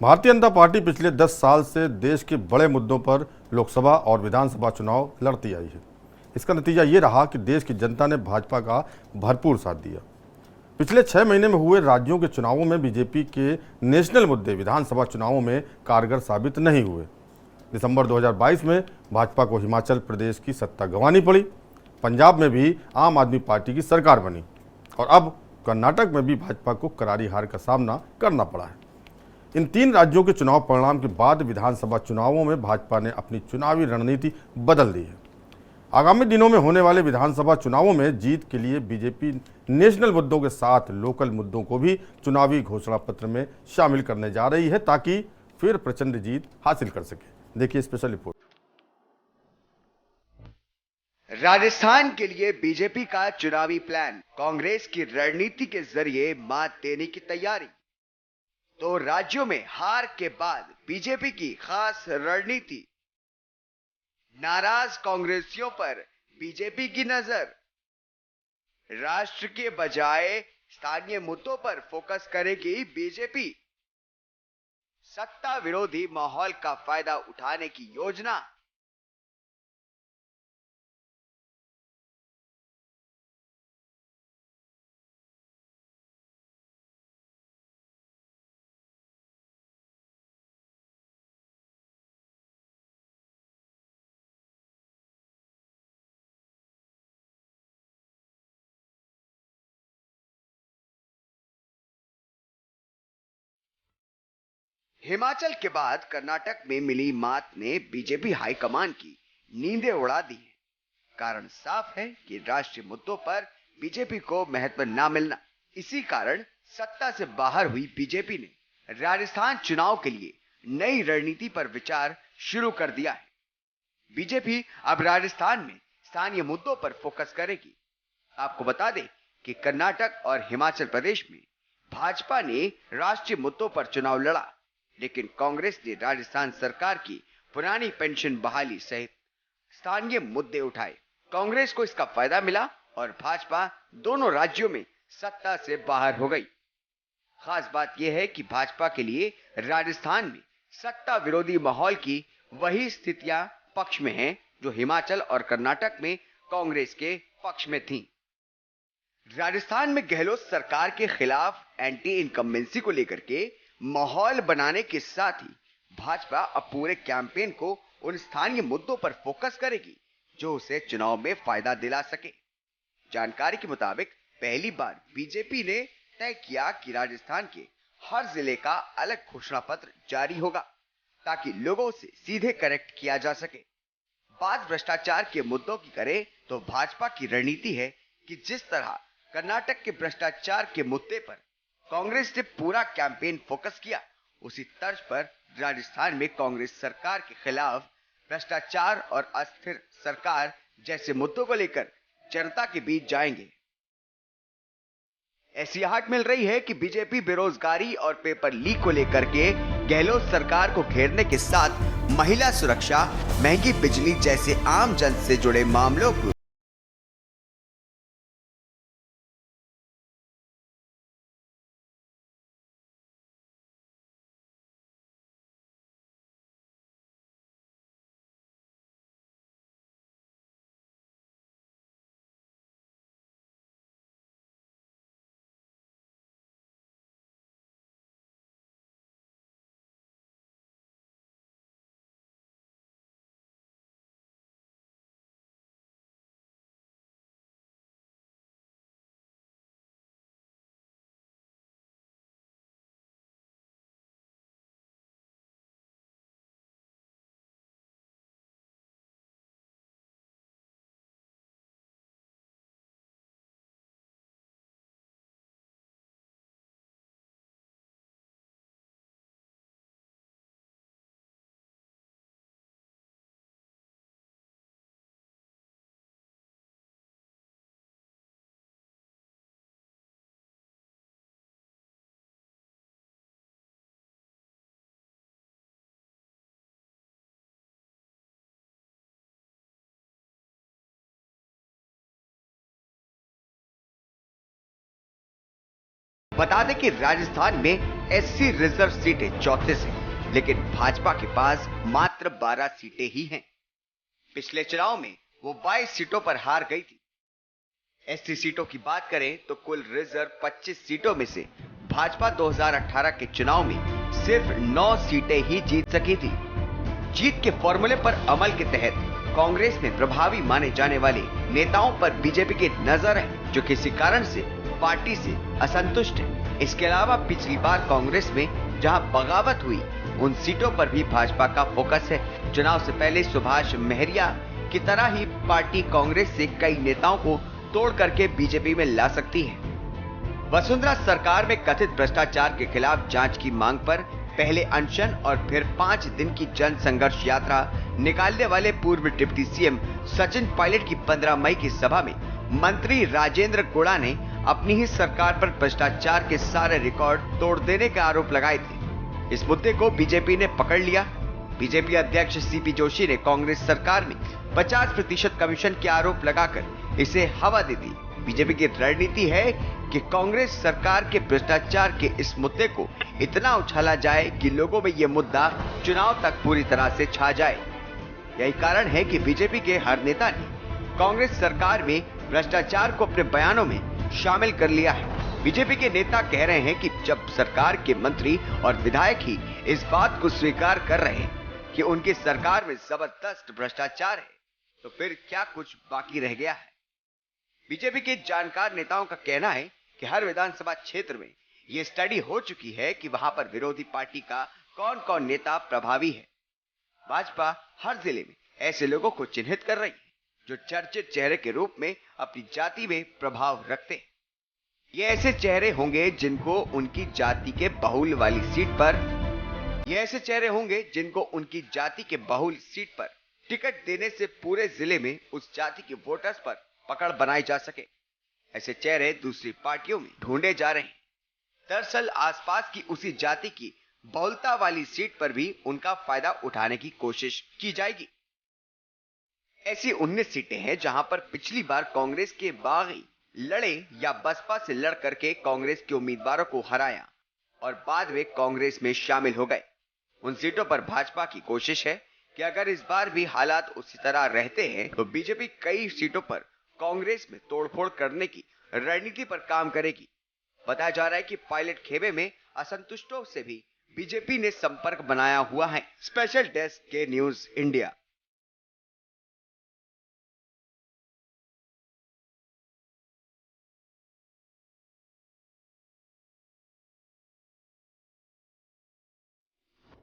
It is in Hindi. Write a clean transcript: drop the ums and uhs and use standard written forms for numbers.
भारतीय जनता पार्टी पिछले 10 साल से देश के बड़े मुद्दों पर लोकसभा और विधानसभा चुनाव लड़ती आई है। इसका नतीजा ये रहा कि देश की जनता ने भाजपा का भरपूर साथ दिया। पिछले 6 महीने में हुए राज्यों के चुनावों में बीजेपी के नेशनल मुद्दे विधानसभा चुनावों में कारगर साबित नहीं हुए। दिसंबर 2022 में भाजपा को हिमाचल प्रदेश की सत्ता गंवानी पड़ी, पंजाब में भी आम आदमी पार्टी की सरकार बनी और अब कर्नाटक में भी भाजपा को करारी हार का सामना करना पड़ा है। इन 3 राज्यों के चुनाव परिणाम के बाद विधानसभा चुनावों में भाजपा ने अपनी चुनावी रणनीति बदल दी है। आगामी दिनों में होने वाले विधानसभा चुनावों में जीत के लिए बीजेपी नेशनल मुद्दों के साथ लोकल मुद्दों को भी चुनावी घोषणा पत्र में शामिल करने जा रही है ताकि फिर प्रचंड जीत हासिल कर सके। देखिए स्पेशल रिपोर्ट। राजस्थान के लिए बीजेपी का चुनावी प्लान, कांग्रेस की रणनीति के जरिए मात देने की तैयारी। तो राज्यों में हार के बाद बीजेपी की खास रणनीति, नाराज कांग्रेसियों पर बीजेपी की नजर, राष्ट्र के बजाय स्थानीय मुद्दों पर फोकस करेगी बीजेपी, सत्ता विरोधी माहौल का फायदा उठाने की योजना। हिमाचल के बाद कर्नाटक में मिली मात ने बीजेपी हाईकमान की नींदें उड़ा दी है। कारण साफ है कि राष्ट्रीय मुद्दों पर बीजेपी को महत्व न मिलना। इसी कारण सत्ता से बाहर हुई बीजेपी ने राजस्थान चुनाव के लिए नई रणनीति पर विचार शुरू कर दिया है। बीजेपी अब राजस्थान में स्थानीय मुद्दों पर फोकस करेगी। आपको बता दें कि कर्नाटक और हिमाचल प्रदेश में भाजपा ने राष्ट्रीय मुद्दों पर चुनाव लड़ा, लेकिन कांग्रेस ने राजस्थान सरकार की पुरानी पेंशन बहाली सहित स्थानीय मुद्दे उठाए। कांग्रेस को इसका फायदा मिला और भाजपा दोनों राज्यों में सत्ता से बाहर हो गई। खास बात यह है कि भाजपा के लिए राजस्थान में सत्ता विरोधी माहौल की वही स्थितियां पक्ष में हैं जो हिमाचल और कर्नाटक में कांग्रेस के पक्ष में थीं। राजस्थान में गहलोत सरकार के खिलाफ एंटी इनकम्बेंसी को लेकर के माहौल बनाने के साथ ही भाजपा अब पूरे कैंपेन को उन स्थानीय मुद्दों पर फोकस करेगी जो उसे चुनाव में फायदा दिला सके। जानकारी के मुताबिक पहली बार बीजेपी ने तय किया कि राजस्थान के हर जिले का अलग घोषणा पत्र जारी होगा ताकि लोगों से सीधे कनेक्ट किया जा सके। बात भ्रष्टाचार के मुद्दों की करें तो भाजपा की रणनीति है कि जिस तरह कर्नाटक के भ्रष्टाचार के मुद्दे पर कांग्रेस ने पूरा कैंपेन फोकस किया, उसी तर्ज पर राजस्थान में कांग्रेस सरकार के खिलाफ भ्रष्टाचार और अस्थिर सरकार जैसे मुद्दों को लेकर जनता के बीच जाएंगे। ऐसी आहट मिल रही है कि बीजेपी बेरोजगारी और पेपर लीक को लेकर के गहलोत सरकार को घेरने के साथ महिला सुरक्षा, महंगी बिजली जैसे आम जन से जुड़े मामलों को बता दें कि राजस्थान में एससी रिजर्व सीटें 34 हैं, लेकिन भाजपा के पास मात्र 12 सीटें ही हैं। पिछले चुनाव में वो 22 सीटों पर हार गई थी। एससी सीटों की बात करें तो कुल रिजर्व 25 सीटों में से भाजपा 2018 के चुनाव में सिर्फ 9 सीटें ही जीत सकी थी। जीत के फॉर्मूले पर अमल के तहत कांग्रेस में प्रभावी माने जाने वाले नेताओं पर बीजेपी की नजर है, जो किसी कारण से पार्टी से असंतुष्ट है। इसके अलावा पिछली बार कांग्रेस में जहां बगावत हुई, उन सीटों पर भी भाजपा का फोकस है। चुनाव से पहले सुभाष महरिया की तरह ही पार्टी कांग्रेस से कई नेताओं को तोड़ करके बीजेपी में ला सकती है। वसुंधरा सरकार में कथित भ्रष्टाचार के खिलाफ जांच की मांग पर पहले अनशन और फिर 5 दिन की जन संघर्ष यात्रा निकालने वाले पूर्व डिप्टी सीएम सचिन पायलट की 15 मई की सभा में मंत्री राजेंद्र गोड़ा ने अपनी ही सरकार पर भ्रष्टाचार के सारे रिकॉर्ड तोड़ देने का आरोप लगाए थे। इस मुद्दे को बीजेपी ने पकड़ लिया। बीजेपी अध्यक्ष सीपी जोशी ने कांग्रेस सरकार में 50% कमीशन के आरोप लगाकर इसे हवा दे दी। बीजेपी की रणनीति है कि कांग्रेस सरकार के भ्रष्टाचार के इस मुद्दे को इतना उछाला जाए कि लोगों में यह मुद्दा चुनाव तक पूरी तरह से छा जाए। यही कारण है कि बीजेपी के हर नेता ने कांग्रेस सरकार में भ्रष्टाचार को अपने बयानों में शामिल कर लिया है। बीजेपी के नेता कह रहे हैं कि जब सरकार के मंत्री और विधायक ही इस बात को स्वीकार कर रहे हैं कि उनकी सरकार में जबरदस्त भ्रष्टाचार है, तो फिर क्या कुछ बाकी रह गया है। बीजेपी के जानकार नेताओं का कहना है कि हर विधानसभा क्षेत्र में यह स्टडी हो चुकी है कि वहां पर विरोधी पार्टी का कौन कौन नेता प्रभावी है। भाजपा हर जिले में ऐसे लोगों को चिन्हित कर रही है जो चर्चित चेहरे के रूप में अपनी जाति में प्रभाव रखते हैं। ये ऐसे चेहरे होंगे जिनको उनकी जाति के बहुल वाली सीट पर टिकट देने से पूरे जिले में उस जाति के वोटर्स पर पकड़ बनाई जा सके। ऐसे चेहरे दूसरी पार्टियों में ढूंढे जा रहे हैं। दरअसल आसपास की उसी जाति की बहुलता वाली सीट पर भी उनका फायदा उठाने की कोशिश की जाएगी। ऐसी 19 सीटें हैं जहां पर पिछली बार कांग्रेस के बागी लड़े या बसपा से लड़ करके कांग्रेस के उम्मीदवारों को हराया और बाद में कांग्रेस में शामिल हो गए। उन सीटों पर भाजपा की कोशिश है कि अगर इस बार भी हालात उसी तरह रहते हैं तो बीजेपी कई सीटों पर कांग्रेस में तोड़फोड़ करने की रणनीति पर काम करेगी। बताया जा रहा है कि पायलट खेमे में असंतुष्टों से भी बीजेपी ने संपर्क बनाया हुआ है। स्पेशल डेस्क के न्यूज इंडिया।